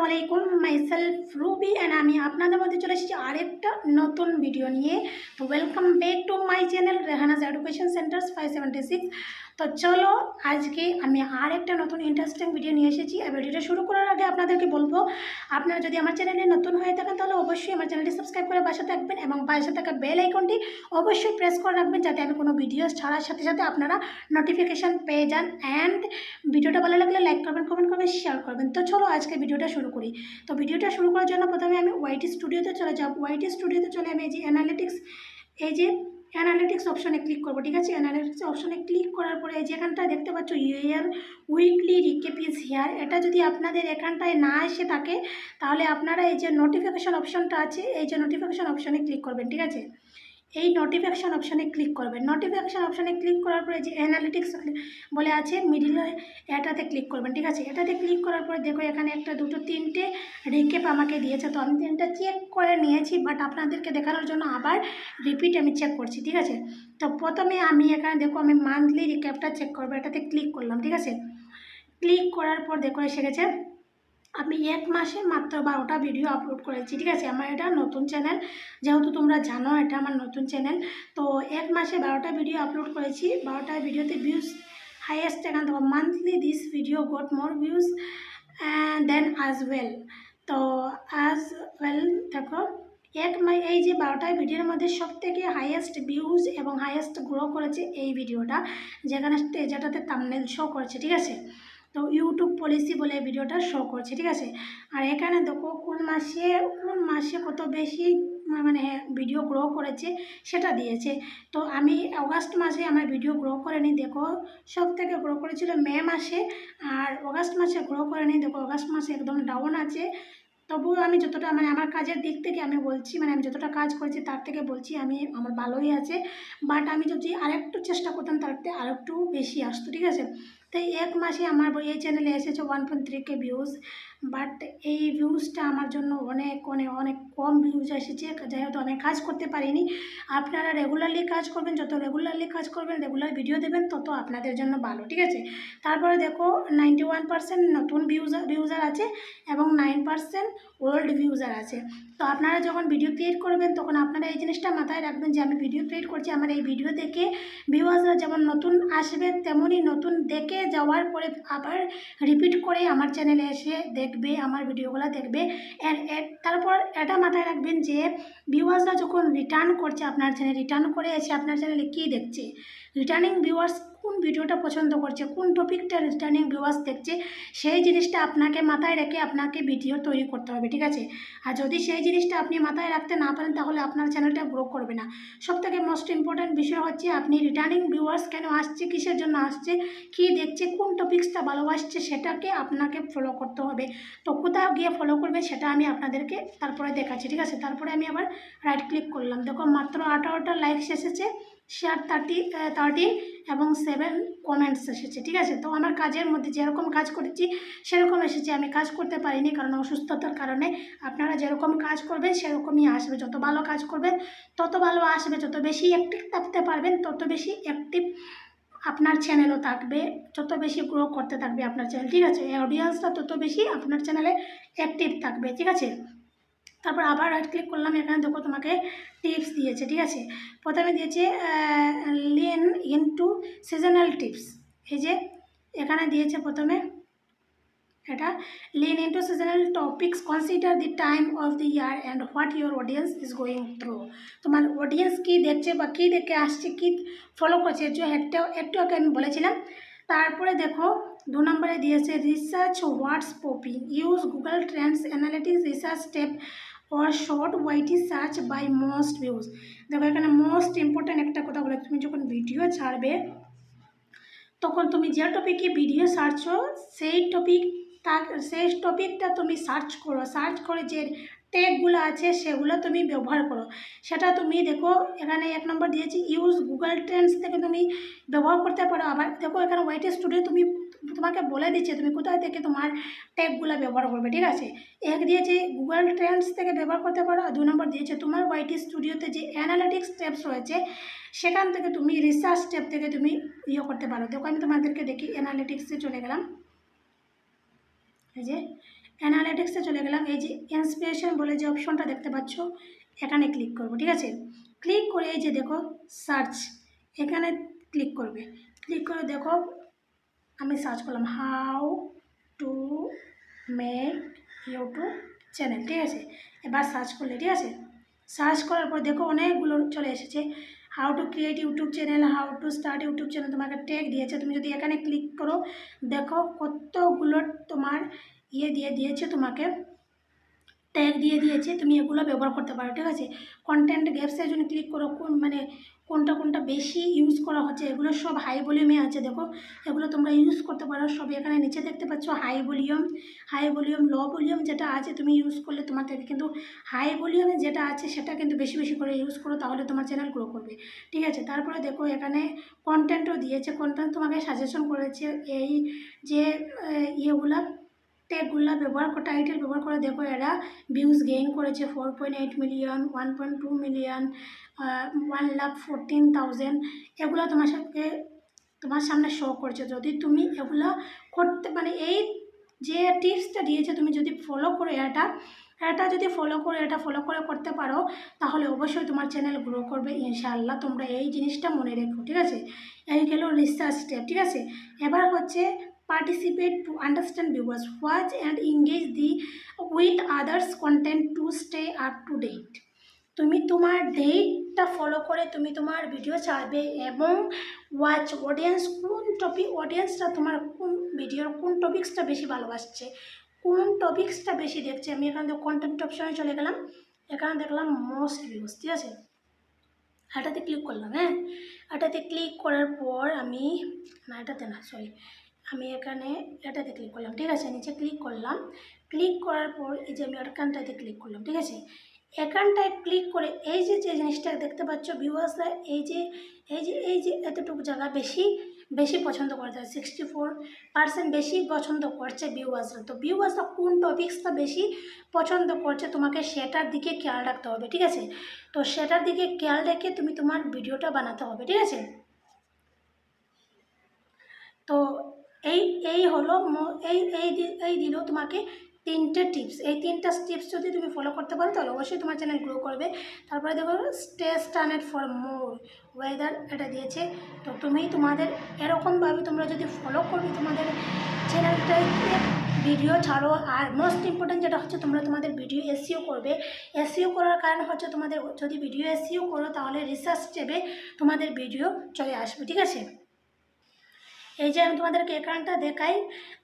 আলাইকুম, myself Ruby and আমি আপনাদের মধ্যে চলে এসেছি আরেকটা নতুন ভিডিও নিয়ে। তো welcome back to my channel Rehanaz education centres 576। তো চলো আজকে আমি আরেকটা নতুন ইন্টারেস্টিং ভিডিও নিয়ে এসেছি। আর ভিডিওটা শুরু করার আগে আপনাদেরকে বলবো, আপনারা যদি আমার চ্যানেলে নতুন হয়ে থাকেন তাহলে অবশ্যই আমার চ্যানেলটি সাবস্ক্রাইব করে পাশে থাকবেন এবং পাশে থাকা বেল আইকনটি অবশ্যই প্রেস করে রাখবেন, যাতে আমি কোনো ভিডিও ছাড়ার সাথে সাথে আপনারা নোটিফিকেশান পেয়ে যান। অ্যান্ড ভিডিওটা ভালো লাগলে লাইক করবেন, কমেন্ট করবেন, শেয়ার করবেন। তো চলো আজকে ভিডিওটা শুরু করি। তো ভিডিওটা শুরু করার জন্য প্রথমে আমি ওয়াইটি স্টুডিওতে চলে যাব। ওয়াইটি স্টুডিওতে চলে আমি এই যে অ্যানালিটিক্স অপশনে ক্লিক করবো। ঠিক আছে, অ্যানালিটিক্স অপশনে ক্লিক করার পরে এই যে এখানটায় দেখতে পাচ্ছ ইয়ার উইকলি রিকেপ ইজ হিয়ার, এটা যদি আপনাদের এখানটায় না এসে থাকে তাহলে আপনারা এই যে নোটিফিকেশান অপশনটা আছে, এই যে নোটিফিকেশান অপশনে ক্লিক করবেন। ঠিক আছে, এই নোটিফিকেশান অপশনে ক্লিক করবেন। নোটিফিকেশান অপশনে ক্লিক করার পরে যে অ্যানালিটিক্স বলে আছে মিডিলে, এটাতে ক্লিক করবেন। ঠিক আছে, এটাতে ক্লিক করার পরে দেখো এখানে একটা দুটো তিনটে রিকেপ আমাকে দিয়েছে। তো আমি তিনটা চেক করে নিয়েছি, বাট আপনাদেরকে দেখানোর জন্য আবার রিপিট আমি চেক করছি। ঠিক আছে, তো প্রথমে আমি এখানে দেখো আমি মান্থলি রিক্যাপটা চেক করবো, এটাতে ক্লিক করলাম। ঠিক আছে, ক্লিক করার পর দেখো এসে গেছে আমি এক মাসে মাত্র 12টা ভিডিও আপলোড করেছি। ঠিক আছে, আমার এটা নতুন চ্যানেল, যেহেতু তোমরা জানো এটা আমার নতুন চ্যানেল। তো এক মাসে 12টা ভিডিও আপলোড করেছি। 12টা ভিডিওতে ভিউজ হাইয়েস্ট এখান থেকে monthly this video got more views than as well. তো আজ ওয়েল দেখো এই যে 12টা ভিডিওর মধ্যে সবথেকে হাইয়েস্ট ভিউজ এবং হাইয়েস্ট গ্রো করেছে এই ভিডিওটা, যেটাতে থাম্বনেল শো করেছে। ঠিক আছে, তো ইউটিউব পলিসি বলে ভিডিওটা শো করছে। ঠিক আছে, আর এখানে দেখো কোন মাসে কত বেশি মানে ভিডিও গ্রো করেছে সেটা দিয়েছে। তো আমি অগাস্ট মাসে আমার ভিডিও গ্রো করেনি, দেখো সব থেকে গ্রো করেছিল মে মাসে, আর অগাস্ট মাসে গ্রো করেনি। দেখো অগাস্ট মাসে একদম ডাউন আছে। তবুও আমি যতটা আমার কাজের দিক থেকে আমি বলছি, আমি যতটা কাজ করেছি তার থেকে বলছি আমার ভালোই আছে। বাট আমি যদি আরেকটু চেষ্টা করতাম তাতে আরেকটু বেশি আসতো। ঠিক আছে, তো এক মাসে আমার এই চ্যানেলে এসেছে 1.3K ভিউজ, বাট এই ভিউজটা আমার জন্য অনেক অনেক অনেক কম ভিউজ এসেছে, যেহেতু আমি কাজ করতে পারিনি। আপনারা রেগুলারলি কাজ করবেন, যত রেগুলারলি কাজ করবেন, রেগুলার ভিডিও দেবেন, তত আপনাদের জন্য ভালো। ঠিক আছে, তারপরে দেখো 91% নতুন ভিউজার আছে এবং 9% ওল্ড ভিউজার আছে। তো আপনারা যখন ভিডিও ক্রিয়েট করবেন তখন আপনারা এই জিনিসটা মাথায় রাখবেন যে আমি ভিডিও ক্রিয়েট করছি, আমার এই ভিডিও দেখে ভিউয়ার্সরা যেমন নতুন আসবে তেমনই নতুন দেখে যাওয়ার পরে আবার রিপিট করে আমার চ্যানেলে এসে দেখবে, আমার ভিডিওগুলো দেখবে। তারপর এটা মাথায় রাখবেন যে ভিউয়ার্সরা যখন রিটার্ন করছে আপনার চ্যানেলে, রিটার্ন করে এসে আপনার চ্যানেলে কী দেখছে, রিটার্নিং ভিউয়ার্স কোন ভিডিওটা পছন্দ করছে, কোন টপিকটা রিটার্নিং ভিউয়ার্স দেখছে, সেই জিনিসটা আপনাকে মাথায় রেখে আপনাকে ভিডিও তৈরি করতে হবে। ঠিক আছে, আর যদি সেই জিনিসটা আপনি মাথায় রাখতে না পারেন তাহলে আপনার চ্যানেলটা গ্রো করবে না। সবথেকে মোস্ট ইম্পর্ট্যান্ট বিষয় হচ্ছে আপনি রিটার্নিং ভিউয়ার্স কেন আসছে, কিসের জন্য আসছে, কী দেখছে, কোন টপিক্সটা ভালোবাসছে, সেটাকে আপনাকে ফলো করতে হবে। তো কোথাও গিয়ে ফলো করবে সেটা আমি আপনাদেরকে তারপরে দেখাচ্ছি। ঠিক আছে, তারপরে আমি আবার রাইট ক্লিক করলাম। দেখো মাত্র 18টা লাইকস এসেছে, শেয়ার 13 এবং 7 কমেন্টস এসেছে। ঠিক আছে, তো আমার কাজের মধ্যে যেরকম কাজ করেছি সেরকম এসেছে। আমি কাজ করতে পারিনি কারণ অসুস্থতার কারণে। আপনারা যেরকম কাজ করবেন সেরকমই আসবে, যত ভালো কাজ করবেন তত ভালো আসবে, যত বেশি অ্যাক্টিভ থাকতে পারবেন তত বেশি অ্যাক্টিভ আপনার চ্যানেলও থাকবে, যত বেশি গ্রো করতে থাকবে আপনার চ্যানেল। ঠিক আছে, অডিয়েন্সটা তত বেশি আপনার চ্যানেলে অ্যাক্টিভ থাকবে। ঠিক আছে, তারপর আবার রাইট ক্লিক করলাম। এখানে দেখো তোমাকে টিপস দিয়েছে। ঠিক আছে, প্রথমে দিয়েছে লিন ইনটু সিজনাল টিপস, এই যে এখানে দিয়েছে প্রথমে এটা lean into seasonal topics, consider the time of the year and what your audience is going through. তোমার অডিয়েন্স কী দেখছে বা কী দেখে আসছে, কী ফলো করছে, একটু আগে আমি বলেছিলাম। তারপরে দেখো 2 নম্বরে দিয়েছে research what's popping, use Google trends analytics research step or short YT search by most views. দেখো এখানে মোস্ট ইম্পর্ট্যান্ট একটা কথা বলে, তুমি যখন ভিডিও ছাড়বে তখন তুমি যে টপিকে ভিডিও ছাড়ছো সেই টপিকটা তুমি সার্চ করো, সার্চ করে যে ট্যাগগুলো আছে সেগুলো তুমি ব্যবহার করো। সেটা তুমি দেখো এখানে 1 নম্বর দিয়েছি ইউজ গুগল ট্রেন্ডস থেকে তুমি ব্যবহার করতে পারো। আবার দেখো এখানে ওয়াইটি স্টুডিও তোমাকে বলে দিচ্ছে তুমি কোথায় থেকে তোমার ট্যাগগুলো ব্যবহার করবে। ঠিক আছে, 1 দিয়েছে গুগল ট্রেন্ডস থেকে ব্যবহার করতে পারো, আর 2 নম্বর দিয়েছে তোমার ওয়াইটি স্টুডিওতে যে অ্যানালিটিক্স স্টেপস রয়েছে সেখান থেকে তুমি রিসার্চ স্টেপ থেকে তুমি করতে পারো। দেখো আমি তোমাদেরকে দেখি অ্যানালিটিক্সে চলে গেলাম। এই যে অ্যানালিটিক্সে চলে গেলাম। এই যে ইন্সপিরেশন বলে যে অপশনটা দেখতে পাচ্ছ, এখানে ক্লিক করব। ঠিক আছে, ক্লিক করে এই যে দেখো সার্চ, এখানে ক্লিক করবে। ক্লিক করে দেখো আমি সার্চ করলাম how to make YouTube channel. ঠিক আছে, এবার সার্চ করলে, ঠিক আছে, সার্চ করার পর দেখো অনেকগুলো চলে এসেছে। How to create YouTube channel, how to start YouTube channel, তোমাকে ট্যাগ দিয়েছে। তুমি যদি এখানে ক্লিক করো দেখো কতগুলো তোমার দিয়েছে, তোমাকে ট্যাগ দিয়েছে, তুমি এগুলো ব্যবহার করতে পারো। ঠিক আছে, কন্টেন্ট গ্যাপসের জন্য ক্লিক করো, মানে কোনটা বেশি ইউজ করা হচ্ছে, এগুলো সব হাই ভলিউমে আছে। দেখো এগুলো তোমরা ইউজ করতে পারো সব। এখানে নিচে দেখতে পাচ্ছ হাই ভলিউম, লো ভলিউম যেটা আছে তুমি ইউজ করলে তোমার থেকে, কিন্তু হাই ভলিউমে যেটা আছে সেটা কিন্তু বেশি বেশি করে ইউজ করো, তাহলে তোমার চ্যানেল গ্রো করবে। ঠিক আছে, তারপরে দেখো এখানে কন্টেন্টও দিয়েছে, কন্টেন্ট তোমাকে সাজেশন করেছে এই যে ইয়েগুলা ট্যাগগুলো ব্যবহার করে, টাইটেল ব্যবহার করে দেখো এরা ভিউজ গেইন করেছে 4.8 মিলিয়ন, 1.2 মিলিয়ন, 1,14,000। এগুলো তোমার সামনে শো করছে। যদি তুমি এগুলো করতে, মানে এই যে টিপসটা দিয়েছে তুমি যদি ফলো করো, এটা যদি ফলো করে করতে পারো, তাহলে অবশ্যই তোমার চ্যানেল গ্রো করবে ইনশাআল্লাহ। তোমরা এই জিনিসটা মনে রেখো। ঠিক আছে, এই গেল রিসার্চ স্টেপ। ঠিক আছে, এবার হচ্ছে participate to understand viewers, watch and engage with others content to stay up to date। তুমি তোমার ডেটটা ফলো করে তুমি তোমার ভিডিও ছাড়বে, এবং ওয়াচ অডিয়েন্সটা তোমার কোন ভিডিওর কোন টপিক্সটা বেশি ভালোবাসছে, কোন টপিক্সটা বেশি দেখছে। আমি এখানে কন্টেন্ট অপশনে চলে গেলাম, এখানে দেখলাম মোস্ট ভিউজ। ঠিক আছে, এটাতে ক্লিক করলাম। হ্যাঁ, এটাতে ক্লিক করার পর আমি আমি এখানে এটাতে ক্লিক করলাম। ঠিক আছে, নিচে ক্লিক করলাম। ক্লিক করার পর এই যে আমি এখানটাতে ক্লিক করলাম। ঠিক আছে, এখানটায় ক্লিক করে এই যে জিনিসটা দেখতে পাচ্ছ, ভিউয়ার্সরা এই যে এতটুকু জায়গা বেশি পছন্দ করছে, 64% বেশি পছন্দ করছে ভিউয়ার্সরা। তো ভিউয়ার্সরা কোন টপিক্সটা বেশি পছন্দ করছে তোমাকে সেটার দিকে খেয়াল রাখতে হবে। ঠিক আছে, তো সেটার দিকে খেয়াল রেখে তুমি তোমার ভিডিওটা বানাতে হবে। ঠিক আছে, তো এই হলো এই দিল তোমাকে 3টে টিপস। এই 3টা টিপস যদি তুমি ফলো করতে পারো তাহলে অবশ্যই তোমার চ্যানেল গ্রো করবে। তারপরে দেখো স্টে স্টার্নেড ফর মোর ওয়েদার, এটা দিয়েছে। তো তুমি তোমাদের এরকমভাবে তোমরা যদি ফলো করবে তোমাদের চ্যানেলটাকে ভিডিও ছাড়ো। আর মোস্ট ইম্পর্টেন্ট যেটা হচ্ছে তোমরা তোমাদের ভিডিও এসইও করবে। এসইও করার কারণ হচ্ছে তোমাদের যদি ভিডিও এসইও করো তাহলে রিসার্চ ট্যাবে তোমাদের ভিডিও চলে আসবে। ঠিক আছে, এই যে আমি তোমাদেরকে এখানটা দেখাই,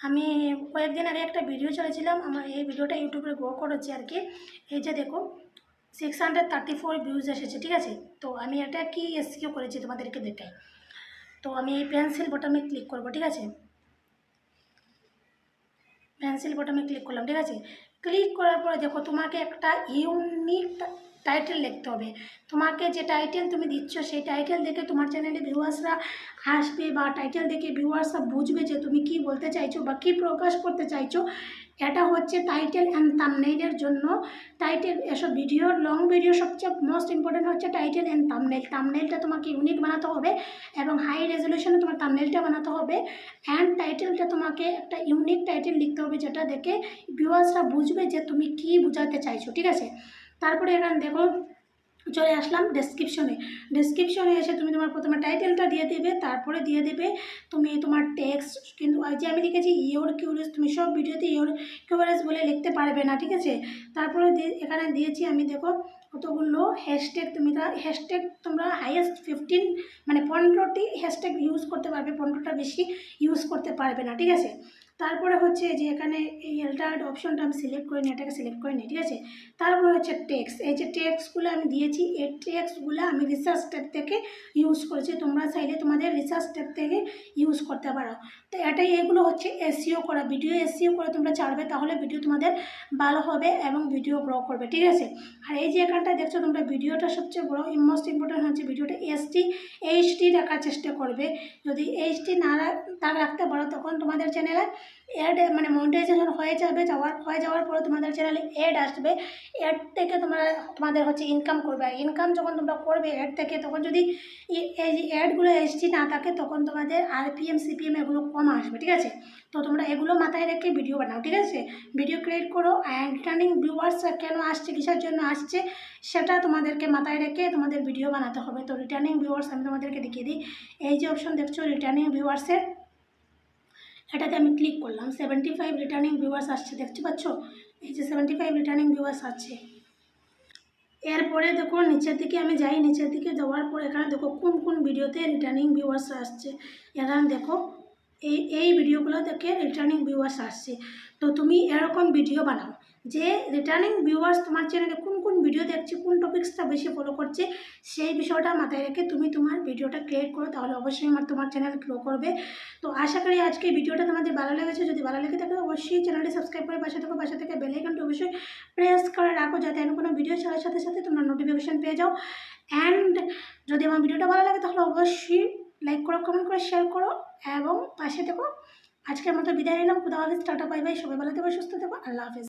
আমি কয়েকদিন আগে একটা ভিডিও চলেছিলাম, আমার এই ভিডিওটা ইউটিউবে গ্রো করেছি আর কি। এই যে দেখো 634 ভিউজ এসেছে। ঠিক আছে, তো আমি এটা কি এসইও করেছি তোমাদেরকে দেখাই। তো আমি এই পেন্সিল বটমে ক্লিক করব। ঠিক আছে, পেন্সিল বটমে ক্লিক করলাম। ঠিক আছে, ক্লিক করার পরে দেখো তোমাকে একটা ইউনিক টাইটেল লিখতে হবে। তোমাকে যে টাইটেল তুমি দিচ্ছ সেই টাইটেল দেখে তোমার চ্যানেলে ভিউয়ার্সরা আসবে, বা টাইটেল দেখে ভিউয়ার্সরা বুঝবে যে তুমি কি বলতে চাইছো বা কি প্রকাশ করতে চাইছো। এটা হচ্ছে টাইটেল অ্যান্ড থাম্বনেইলের জন্য। টাইটেল এসব ভিডিওর লং ভিডিও সবচেয়ে মোস্ট ইম্পর্টেন্ট হচ্ছে টাইটেল অ্যান্ড থাম্বনেইল। থাম্বনেইলটা তোমাকে ইউনিক বানাতে হবে এবং হাই রেজলিউশনে তোমার থাম্বনেইলটা বানাতে হবে। অ্যান্ড টাইটেলটা তোমাকে একটা ইউনিক টাইটেল লিখতে হবে যেটা দেখে ভিউয়ার্সরা বুঝবে যে তুমি কি বোঝাতে চাইছো। ঠিক আছে, তারপরে এখানে দেখো চলে আসলাম ডেসক্রিপশনে এসে তুমি তোমার প্রথমে টাইটেলটা দিয়ে দেবে, তারপরে দিয়ে দেবে তুমি তোমার টেক্সট। কিন্তু যে আমি লিখেছি ইওর কিউরিয়াস, তুমি সব ভিডিওতে ইওর কিউরিয়াস বলে লিখতে পারবে না। ঠিক আছে, তারপরে এখানে দিয়েছি আমি দেখো কতগুলো হ্যাশট্যাগ। তোমরা হাইয়েস্ট 15 মানে 15টি হ্যাশট্যাগ ইউজ করতে পারবে, 15টা বেশি ইউজ করতে পারবে না। ঠিক আছে, তারপরে হচ্ছে যে এখানে এই এল্টার্ড অপশনটা আমি সিলেক্ট করে নিই, এটাকে সিলেক্ট করে নিই। ঠিক আছে, তারপরে হচ্ছে টেক্সট। এই যে টেক্সটগুলো আমি দিয়েছি, এই টেক্সটগুলো আমি রিসার্চ ট্যাব থেকে ইউজ করেছি। তোমরা চাইলে তোমাদের রিসার্চ ট্যাব থেকে ইউজ করতে পারো। তো এগুলো হচ্ছে এসইও করা, ভিডিও এসইও করে তোমরা ছাড়বে, তাহলে ভিডিও তোমাদের ভালো হবে এবং ভিডিও গ্রো করবে। ঠিক আছে, আর এই যে এখানটা দেখছো তোমরা ভিডিওটা সবচেয়ে বড় মোস্ট ইম্পর্টেন্ট হচ্ছে ভিডিওটা এইচডি রাখার চেষ্টা করবে। যদি এইচডি না রাখতে পারো তখন তোমাদের চ্যানেলে অ্যাড মানে মনিটাইজেশন হয়ে যাওয়ার পরে তোমাদের চ্যানেলে অ্যাড আসবে। অ্যাড থেকে তোমাদের হচ্ছে ইনকাম করবে। আর ইনকাম যখন তোমরা করবে অ্যাড থেকে, তখন যদি এই যে অ্যাডগুলো এসটি না থাকে, তখন তোমাদের আরপিএম সিপিএম এগুলো কম আসবে, ঠিক আছে। তো তোমরা এগুলো মাথায় রেখে ভিডিও বানাও, ঠিক আছে। ভিডিও ক্রিয়েট করো, অ্যান্ড রিটার্নিং ভিউয়ার্স কেন আসছে, কিসের জন্য আসছে, সেটা তোমাদেরকে মাথায় রেখে তোমাদের ভিডিও বানাতে হবে। তো রিটার্নিং ভিউয়ার্স আমি তোমাদেরকে দেখিয়ে দিই। এই যে অপশন দেখছো রিটার্নিং ভিউয়ার্সের, এটাতে আমি ক্লিক করলাম। 75 রিটার্নিং ভিউয়ার্স আসছে, দেখতে পাচ্ছ? এই যে 75 রিটার্নিং ভিউয়ার্স আছে। এরপরে দেখো নিচের দিকে আমি যাই, নিচের দিকে যাওয়ার পর এখানে দেখো কোন কোন ভিডিওতে রিটার্নিং ভিউয়ার্স আসছে। এখানে দেখো এই ভিডিওগুলো দেখে রিটার্নিং ভিউয়ার্স আসছে। তো তুমি এরকম ভিডিও বানাও যে রিটার্নিং ভিউয়ার্স তোমার চ্যানেলে কোন কোন ভিডিও দেখছে, কোন টপিক্সটা বেশি ফলো করছে, সেই বিষয়টা মাথায় রেখে তুমি তোমার ভিডিওটা ক্রিয়েট করো, তাহলে অবশ্যই তোমার চ্যানেল গ্রো করবে। তো আশা করি আজকে ভিডিওটা তোমাদের ভালো লেগেছে। যদি ভালো লেগে থাকে অবশ্যই চ্যানেলটি সাবস্ক্রাইব করে পাশে থেকে বেল আইকনটি অবশ্যই প্রেস করে রাখো, যাতে আমি কোনো ভিডিও ছাড়ার সাথে সাথে তোমরা নোটিফিকেশন পেয়ে যাও। অ্যান্ড যদি আমার ভিডিওটা ভালো লাগে তাহলে অবশ্যই লাইক করো, কমেন্ট করে শেয়ার করো এবং পাশে থেকো। আজকের মতো বিদায় নিলাম। খুদা হাফেজ, টাটা, বাই বাই। সবাই ভালো থেকো, সুস্থ থেকো, আল্লাহ হাফেজ।